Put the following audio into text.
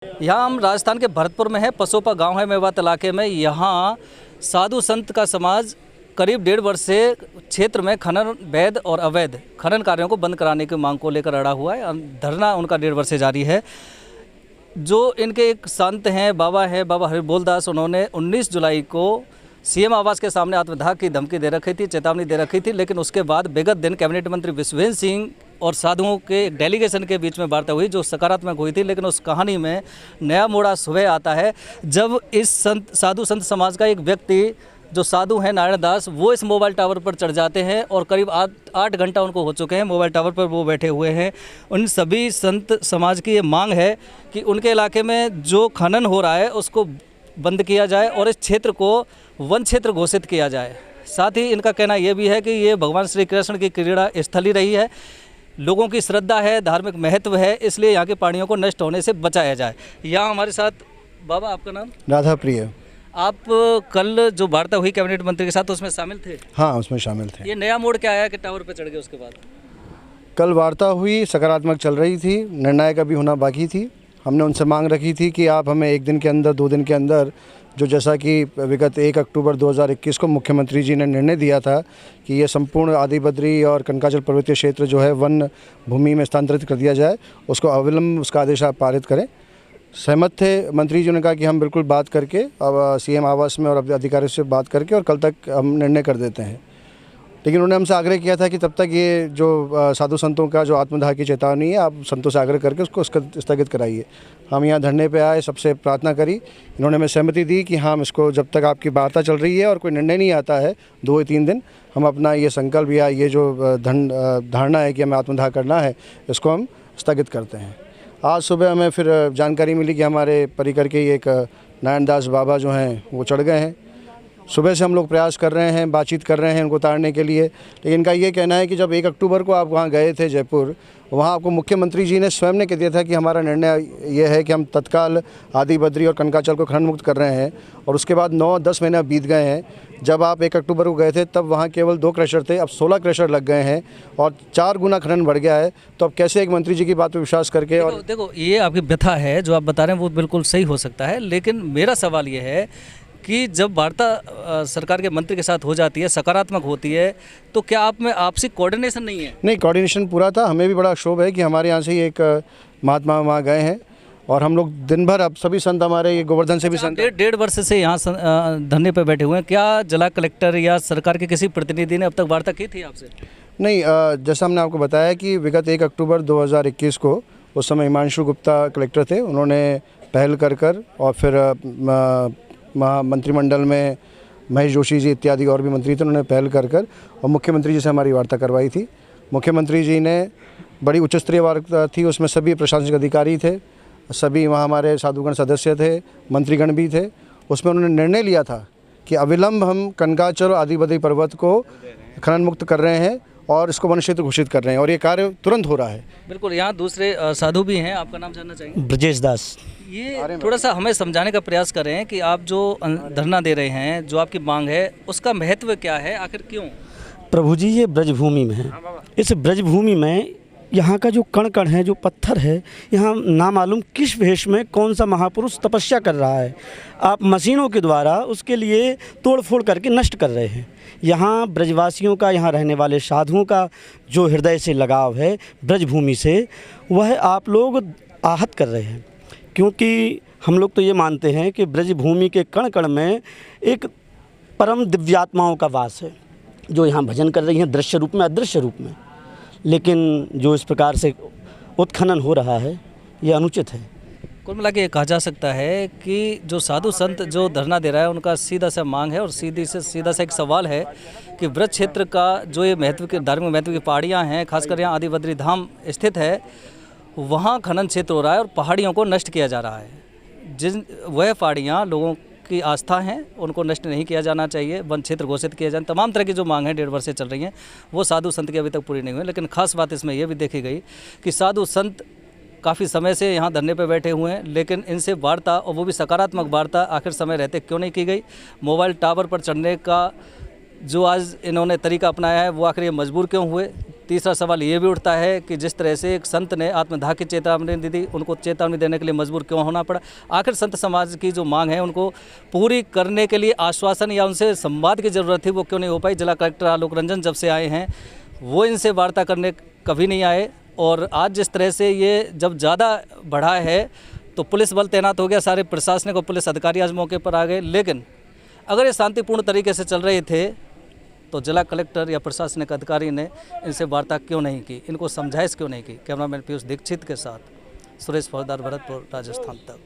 यहाँ हम राजस्थान के भरतपुर में है, पसोपा गांव है मेवात इलाके में। यहाँ साधु संत का समाज करीब 1.5 वर्ष से क्षेत्र में खनन, वैध और अवैध खनन कार्यों को बंद कराने की मांग को लेकर अड़ा हुआ है। धरना उनका 1.5 वर्ष से जारी है। जो इनके एक संत हैं, बाबा हरिबोल दास, उन्होंने 19 जुलाई को सीएम आवास के सामने आत्मदाह की धमकी दे रखी थी, चेतावनी दे रखी थी। लेकिन उसके बाद विगत दिन कैबिनेट मंत्री विश्वेंद्र सिंह और साधुओं के एक डेलीगेशन के बीच में वार्ता हुई जो सकारात्मक हुई थी। लेकिन उस कहानी में नया मोड़ा सुबह आता है जब इस साधु संत समाज का एक व्यक्ति जो साधु हैं नारायण दास, वो इस मोबाइल टावर पर चढ़ जाते हैं और करीब 8 घंटा उनको हो चुके हैं मोबाइल टावर पर वो बैठे हुए हैं। उन सभी संत समाज की ये मांग है कि उनके इलाके में जो खनन हो रहा है उसको बंद किया जाए और इस क्षेत्र को वन क्षेत्र घोषित किया जाए। साथ ही इनका कहना यह भी है कि ये भगवान श्री कृष्ण की क्रीड़ा स्थली रही है, लोगों की श्रद्धा है, धार्मिक महत्व है, इसलिए यहाँ के पहाड़ियों को नष्ट होने से बचाया जाए। यहाँ हमारे साथ बाबा, आपका नाम? राधा प्रिय। आप कल जो वार्ता हुई कैबिनेट मंत्री के साथ उसमें शामिल थे? हाँ, उसमें शामिल थे। ये नया मोड़ क्या आया कि टावर पर चढ़ गए उसके बाद? कल वार्ता हुई, सकारात्मक चल रही थी, निर्णायक अभी होना बाकी थी। हमने उनसे मांग रखी थी कि आप हमें 1 दिन के अंदर, 2 दिन के अंदर, जो जैसा कि विगत 1 अक्टूबर 2021 को मुख्यमंत्री जी ने निर्णय दिया था कि ये संपूर्ण आदि बद्री और कनकाचल पर्वतीय क्षेत्र जो है वन भूमि में स्थानांतरित कर दिया जाए, उसको अविलंब उसका आदेश आप पारित करें। सहमत थे मंत्री जी ने कहा कि हम बिल्कुल बात करके अब सीएम आवास में और अधिकारियों से बात करके और कल तक हम निर्णय कर देते हैं। लेकिन उन्होंने हमसे आग्रह किया था कि तब तक ये जो साधु संतों का जो आत्मदाह की चेतावनी है, आप संतों से आग्रह करके उसको स्थगित कराइए। हम यहाँ धरने पे आए, सबसे प्रार्थना करी, इन्होंने हमें सहमति दी कि हम इसको जब तक आपकी वार्ता चल रही है और कोई निर्णय नहीं आता है 2 या 3 दिन, हम अपना ये संकल्प या ये जो धारणा है कि हमें आत्मदाह करना है, इसको हम स्थगित करते हैं। आज सुबह हमें फिर जानकारी मिली कि हमारे परिकर के एक नारायण दास बाबा जो हैं वो चढ़ गए हैं। सुबह से हम लोग प्रयास कर रहे हैं, बातचीत कर रहे हैं उनको उतारने के लिए। लेकिन इनका ये कहना है कि जब 1 अक्टूबर को आप वहाँ गए थे जयपुर, वहाँ आपको मुख्यमंत्री जी ने स्वयं ने कह दिया था कि हमारा निर्णय ये है कि हम तत्काल आदि बद्री और कनकाचल को खनन मुक्त कर रहे हैं। और उसके बाद 9-10 महीना बीत गए हैं। जब आप 1 अक्टूबर को गए थे तब वहाँ केवल 2 क्रशर थे, अब 16 क्रशर लग गए हैं और 4 गुना खनन बढ़ गया है। तो अब कैसे एक मंत्री जी की बात पर विश्वास करके? और देखो, ये आपकी व्यथा है जो आप बता रहे हैं, वो बिल्कुल सही हो सकता है। लेकिन मेरा सवाल ये है कि जब वार्ता सरकार के मंत्री के साथ हो जाती है, सकारात्मक होती है, तो क्या आप में आपसी कोऑर्डिनेशन नहीं है? नहीं, कोऑर्डिनेशन पूरा था। हमें भी बड़ा क्षोभ है कि हमारे यहाँ से ही एक महात्मा वहाँ गए हैं और हम लोग दिन भर, अब सभी संत हमारे ये गोवर्धन से भी संत 1.5 वर्ष से यहाँ धरने पर बैठे हुए हैं। क्या जिला कलेक्टर या सरकार के किसी प्रतिनिधि ने अब तक वार्ता की थी आपसे? नहीं, जैसा हमने आपको बताया कि विगत 1 अक्टूबर 2021 को, उस समय हिमांशु गुप्ता कलेक्टर थे, उन्होंने पहल कर और फिर मंत्रिमंडल में महेश जोशी जी इत्यादि और भी मंत्री थे, उन्होंने पहल कर और मुख्यमंत्री जी से हमारी वार्ता करवाई थी। मुख्यमंत्री जी ने बड़ी उच्च स्तरीय वार्ता थी, उसमें सभी प्रशासनिक अधिकारी थे, सभी वहाँ हमारे साधुगण सदस्य थे, मंत्रीगण भी थे। उसमें उन्होंने निर्णय लिया था कि अविलंब हम कनकाचल आदि बद्री पर्वत को खनन मुक्त कर रहे हैं और इसको वन क्षेत्र घोषित कर रहे हैं और ये कार्य तुरंत हो रहा है। बिल्कुल। यहाँ दूसरे साधु भी हैं, आपका नाम जानना चाहेंगे? ब्रजेश दास। ये थोड़ा सा हमें समझाने का प्रयास करें कि आप जो धरना दे रहे हैं, जो आपकी मांग है, उसका महत्व क्या है, आखिर क्यों? प्रभु जी, ये ब्रजभूमि में है। इस ब्रजभूमि में यहाँ का जो कण कण है, जो पत्थर है, यहाँ नामालूम किस भेष में कौन सा महापुरुष तपस्या कर रहा है। आप मशीनों के द्वारा उसके लिए तोड़ फोड़ करके नष्ट कर रहे हैं। यहाँ ब्रजवासियों का, यहाँ रहने वाले साधुओं का जो हृदय से लगाव है ब्रजभूमि से, वह आप लोग आहत कर रहे हैं। क्योंकि हम लोग तो ये मानते हैं कि ब्रजभूमि के कण कण में एक परम दिव्यात्माओं का वास है जो यहाँ भजन कर रही हैं, दृश्य रूप में, अदृश्य रूप में। लेकिन जो इस प्रकार से उत्खनन हो रहा है, ये अनुचित है। कुल मिला के ये कहा जा सकता है कि जो साधु संत जो धरना दे रहा है, उनका सीधा सा मांग है और सीधा सा एक सवाल है कि ब्रज क्षेत्र का जो ये महत्व के, धार्मिक महत्व की पहाड़ियाँ हैं, खासकर यहाँ आदि बद्री धाम स्थित है, वहाँ खनन क्षेत्र हो रहा है और पहाड़ियों को नष्ट किया जा रहा है। वह पहाड़ियाँ लोगों की आस्था हैं, उनको नष्ट नहीं किया जाना चाहिए, वन क्षेत्र घोषित किया जाए। तमाम तरह की जो मांग है 1.5 वर्ष से चल रही हैं, वो साधु संत की अभी तक पूरी नहीं हुई। लेकिन खास बात इसमें यह भी देखी गई कि साधु संत काफ़ी समय से यहाँ धरने पर बैठे हुए हैं, लेकिन इनसे वार्ता, और वो भी सकारात्मक वार्ता, आखिर समय रहते क्यों नहीं की गई? मोबाइल टावर पर चढ़ने का जो आज इन्होंने तरीका अपनाया है, वो आखिर ये मजबूर क्यों हुए? तीसरा सवाल ये भी उठता है कि जिस तरह से एक संत ने आत्मदाह की चेतावनी दी थी, उनको चेतावनी देने के लिए मजबूर क्यों होना पड़ा? आखिर संत समाज की जो मांग है उनको पूरी करने के लिए आश्वासन या उनसे संवाद की ज़रूरत थी, वो क्यों नहीं हो पाई? जिला कलेक्टर आलोक रंजन जब से आए हैं वो इनसे वार्ता करने कभी नहीं आए। और आज जिस तरह से ये जब ज़्यादा बढ़ा है तो पुलिस बल तैनात हो गया, सारे प्रशासनिक और पुलिस अधिकारी आज मौके पर आ गए। लेकिन अगर ये शांतिपूर्ण तरीके से चल रहे थे तो जिला कलेक्टर या प्रशासनिक अधिकारी ने इनसे वार्ता क्यों नहीं की, इनको समझाइश क्यों नहीं की? कैमरामैन पीयूष दीक्षित के साथ सुरेश फौजदार, भरतपुर, राजस्थान तक।